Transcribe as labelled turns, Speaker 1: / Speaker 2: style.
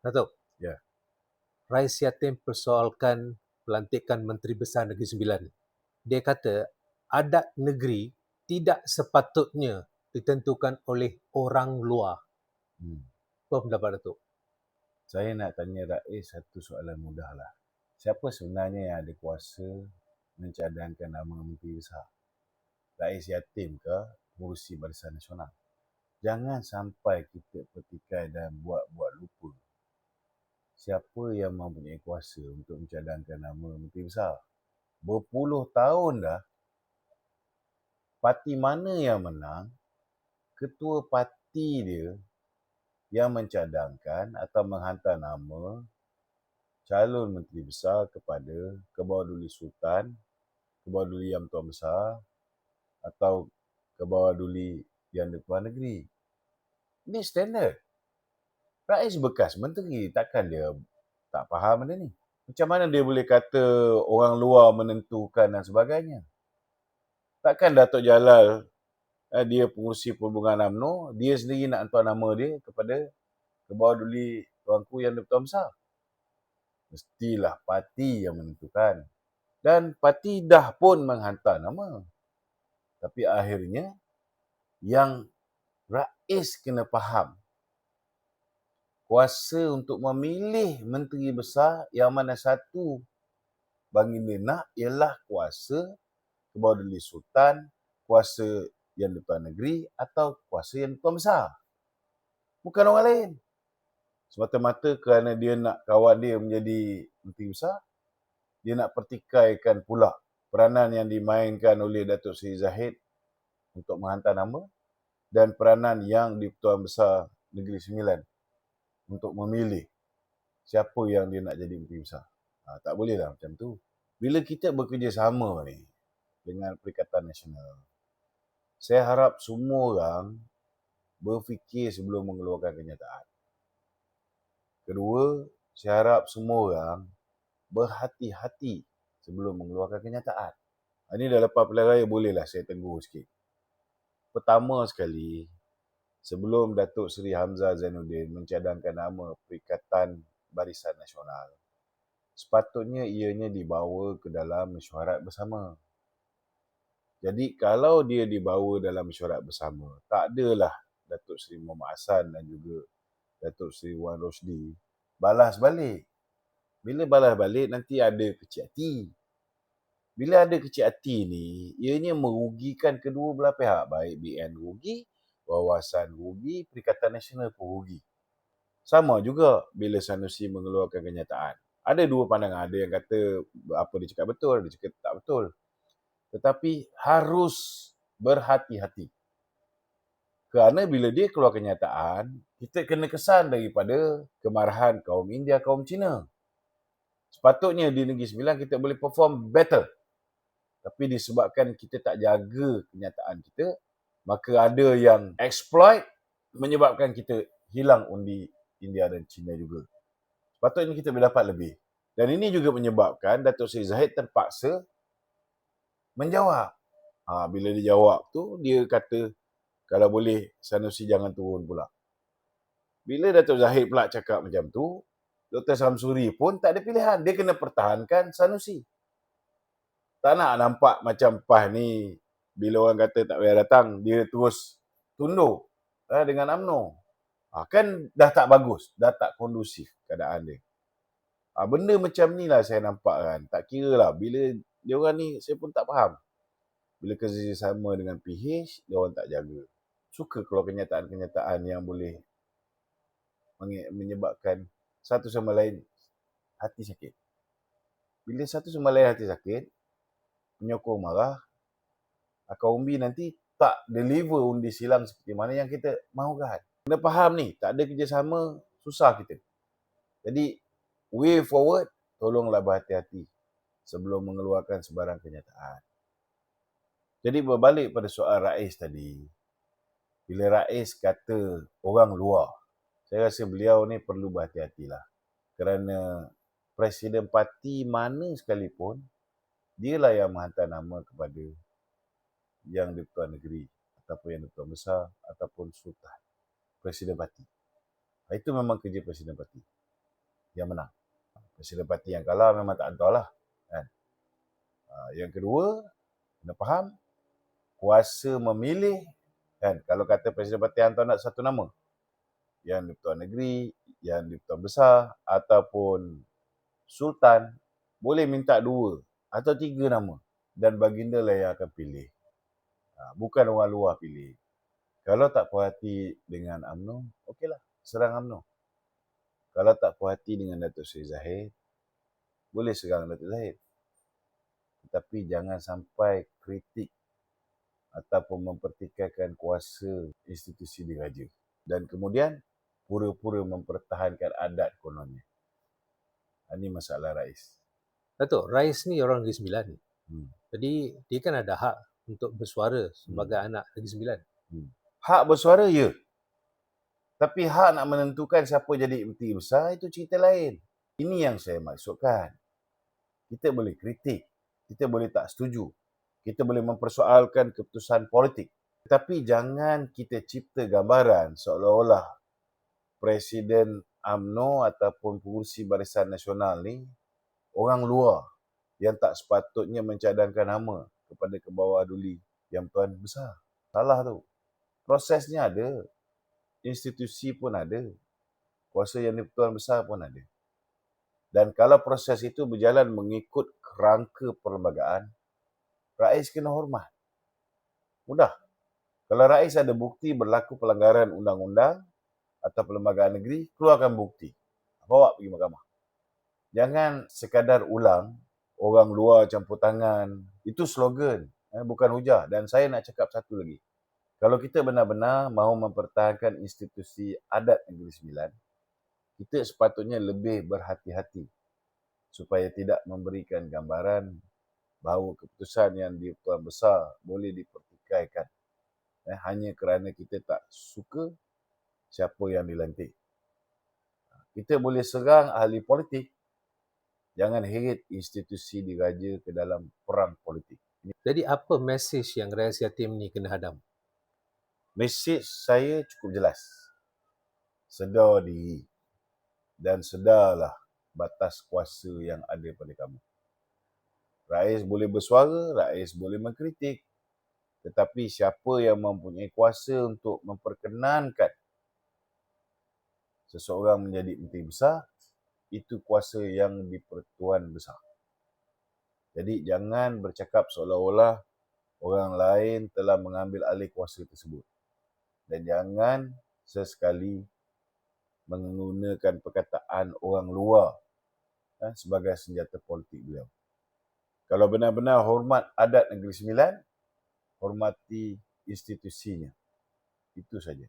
Speaker 1: Datuk,
Speaker 2: Ya.
Speaker 1: Rais Yatim persoalkan pelantikan Menteri Besar Negeri Sembilan. Dia kata adat negeri tidak sepatutnya ditentukan oleh orang luar. Apa pendapat Datuk?
Speaker 2: Saya nak tanya Rais satu soalan mudah lah. Siapa sebenarnya yang ada kuasa mencadangkan nama Menteri Besar? Rais Yatim ke Pengerusi Barisan Nasional? Jangan sampai kita petikai dan buat lupa. Siapa yang mempunyai kuasa untuk mencadangkan nama Menteri Besar? Berpuluh tahun dah, parti mana yang menang, ketua parti dia yang mencadangkan atau menghantar nama calon Menteri Besar kepada Kebawah-Duli Sultan, Kebawah-Duli Yang Tuan Besar atau Kebawah-Duli Yang di-Tuan Negeri. Ini standard. Rais bekas menteri, takkan dia tak faham benda ni. Macam mana dia boleh kata orang luar menentukan dan sebagainya? Takkan Datuk Jalal, dia pengurusi perhubungan UMNO, dia sendiri nak hantar nama dia kepada Kebawah-Duli Tuanku Yang di-Tuan Besar? Mestilah parti yang menentukan. Dan parti dah pun menghantar nama. Tapi akhirnya, yang Rais kena faham, kuasa untuk memilih menteri besar yang mana satu baginda nak ialah kuasa Kebawah-Duli Sultan, kuasa Yang di-Tuan Negeri atau kuasa Yang di-Tuan Besar. Bukan orang lain. Semata-mata kerana dia nak kawan dia menjadi menteri besar, dia nak pertikaikan pula peranan yang dimainkan oleh Datuk Seri Zahid untuk menghantar nama dan peranan yang di-Tuan Besar Negeri Sembilan untuk memilih siapa yang dia nak jadi menteri besar. Tak boleh lah macam tu. Bila kita bekerjasama ni dengan Perikatan Nasional, saya harap semua orang berfikir sebelum mengeluarkan kenyataan. Kedua, saya harap semua orang berhati-hati sebelum mengeluarkan kenyataan. Ini dah lepas pilihan raya, bolehlah saya tegur sikit. Pertama sekali, sebelum Datuk Seri Hamzah Zainuddin mencadangkan nama Perikatan Barisan Nasional, sepatutnya ianya dibawa ke dalam mesyuarat bersama. Jadi kalau dia dibawa dalam mesyuarat bersama, tak adalah Datuk Seri Muhammad Hassan dan juga Datuk Seri Wan Rosdi balas balik. Bila balas balik, nanti ada kecil hati. Bila ada kecil hati ni, ianya merugikan kedua belah pihak. Baik BN rugi, Wawasan rugi, Perikatan Nasional pun rugi. Sama juga bila Sanusi mengeluarkan kenyataan. Ada dua pandangan. Ada yang kata apa dia cakap betul, ada cakap tak betul. Tetapi harus berhati-hati. Kerana bila dia keluar kenyataan, kita kena kesan daripada kemarahan kaum India, kaum Cina. Sepatutnya di Negeri Sembilan kita boleh perform better. Tapi disebabkan kita tak jaga kenyataan kita, maka ada yang exploit menyebabkan kita hilang undi India dan China juga. Sepatutnya kita boleh dapat lebih. Dan ini juga menyebabkan Datuk Seri Zahid terpaksa menjawab. Bila dia jawab tu, dia kata kalau boleh Sanusi jangan turun pula. Bila Datuk Zahid pula cakap macam tu, Dr. Samsuri pun tak ada pilihan. Dia kena pertahankan Sanusi. Tak nak nampak macam PAS ni, bila orang kata tak payah datang, dia terus tunduk dengan UMNO. Kan dah tak bagus, dah tak kondusif keadaan dia. Benda macam ni lah saya nampak kan. Tak kira lah, bila dia orang ni saya pun tak faham. Bila kerjasama dengan PH, dia orang tak jaga. Suka keluar kenyataan-kenyataan yang boleh menyebabkan satu sama lain hati sakit. Bila satu sama lain hati sakit, penyokong marah, kaum umbi nanti tak deliver undi silang seperti mana yang kita mahukan. Kena faham ni, tak ada kerjasama, susah kita. Jadi, way forward, tolonglah berhati-hati sebelum mengeluarkan sebarang kenyataan. Jadi berbalik pada soal Rais tadi, bila Rais kata orang luar, saya rasa beliau ni perlu berhati-hatilah. Kerana Presiden parti mana sekalipun, dialah yang menghantar nama kepada Yang di-Tuan Negeri ataupun Yang di-Tuan Besar ataupun Sultan, Presiden parti. Itu memang kerja Presiden parti. yang menang. Presiden parti yang kalah memang tak hantarlah. Kan? Yang kedua, kena faham, kuasa memilih, kan, kalau kata Presiden Parti hantar nak satu nama, yang di-Pertuan Negeri, yang di-Pertuan Besar, ataupun Sultan, boleh minta 2 atau 3 nama. Dan baginda lah yang akan pilih. Bukan orang luar pilih. Kalau tak puas hati dengan UMNO, okeylah, serang UMNO. Kalau tak puas hati dengan Datuk Seri Zahid, boleh serang Datuk Zahid. Tetapi jangan sampai kritik ataupun mempertikaikan kuasa institusi diraja. Dan kemudian, pura-pura mempertahankan adat kononnya. Ini masalah Rais.
Speaker 1: Datuk, Rais ni orang Negeri Sembilan.
Speaker 2: Jadi,
Speaker 1: dia kan ada hak untuk bersuara sebagai anak Negeri Sembilan.
Speaker 2: Hak bersuara, ya. Tapi hak nak menentukan siapa jadi menteri besar, itu cerita lain. Ini yang saya maksudkan. Kita boleh kritik. Kita boleh tak setuju. Kita boleh mempersoalkan keputusan politik. Tetapi jangan kita cipta gambaran seolah-olah Presiden UMNO ataupun pengurusi Barisan Nasional ni orang luar yang tak sepatutnya mencadangkan nama kepada kebawah duli yang tuan besar. Salah tu. Prosesnya ada. Institusi pun ada. Kuasa yang di-Pertuan Besar pun ada. Dan kalau proses itu berjalan mengikut kerangka perlembagaan, Rais kena hormat. Mudah. Kalau Rais ada bukti berlaku pelanggaran undang-undang atau perlembagaan negeri, keluarkan bukti. Bawa pergi mahkamah. Jangan sekadar ulang, orang luar campur tangan. Itu slogan, bukan hujah. Dan saya nak cakap satu lagi. Kalau kita benar-benar mahu mempertahankan institusi adat Negeri Sembilan, kita sepatutnya lebih berhati-hati supaya tidak memberikan gambaran bahawa keputusan yang di-Pertuan Besar boleh dipertikaikan hanya kerana kita tak suka siapa yang dilantik. Kita boleh serang ahli politik, jangan heret institusi diraja ke dalam perang politik.
Speaker 1: Jadi apa mesej yang Rais Yatim ni kena hadam?
Speaker 2: Mesej saya cukup jelas. Sedar diri dan sedarlah batas kuasa yang ada pada kamu. Rais boleh bersuara, Rais boleh mengkritik. Tetapi siapa yang mempunyai kuasa untuk memperkenankan seseorang menjadi menteri besar, itu kuasa yang di-Pertuan Besar. Jadi jangan bercakap seolah-olah orang lain telah mengambil alih kuasa tersebut. Dan jangan sesekali menggunakan perkataan orang luar sebagai senjata politik beliau. Kalau benar-benar hormat adat Negeri Sembilan, hormati institusinya. Itu saja.